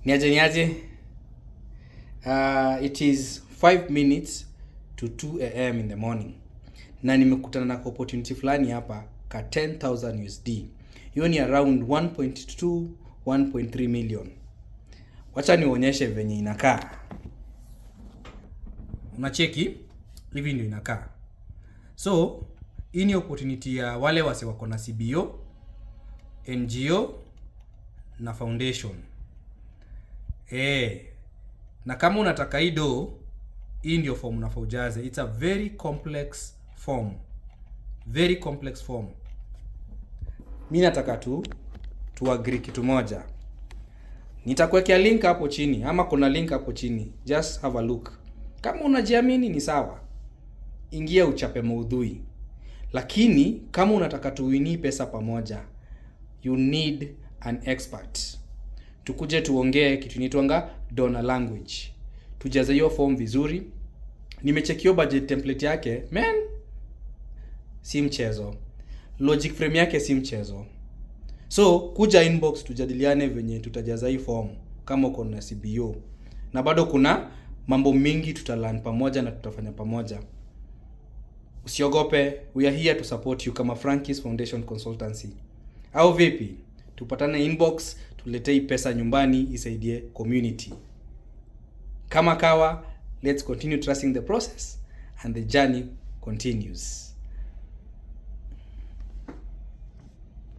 Niaje. It is 5 minutes to 2 a.m. in the morning. Na nimekutana na opportunity fulani hapa ka 10,000 USD. Hiyo ni around 1.2 1.3 million. Wacha nionyeshe venye inakaa. Unacheki hivi ndio inakaa. So, hii ni opportunity ya wale wase wako na CBO, NGO na foundation. Na kama unataka hii ndio form unafaa ujaze. It's a very complex form. Very complex form. Mimi nataka tu agree kitu moja. Nitakuwekea link hapo chini ama kuna link hapo chini. Just have a look. Kama unajiamini ni sawa. Ingia uchape maudhui. Lakini kama unataka tuwini pesa pamoja, you need an expert. Tukuje tuongee kitu inaitwanga donor language. Tujaze hiyo form vizuri. Nimechekio budget template yake, man. Si mchezo. Logic frame yake si mchezo. So, kuja inbox tujadiliane venye tutajaza hii form kama uko na CBO. Na bado kuna mambo mingi tutalearn pamoja na tutafanya pamoja. Usiogope, we are here to support you kama Frankie's Foundation Consultancy. Au vipi? Tupatane inbox, tuletee pesa nyumbani isaidie community. Kama kawa, let's continue trusting the process and the journey continues.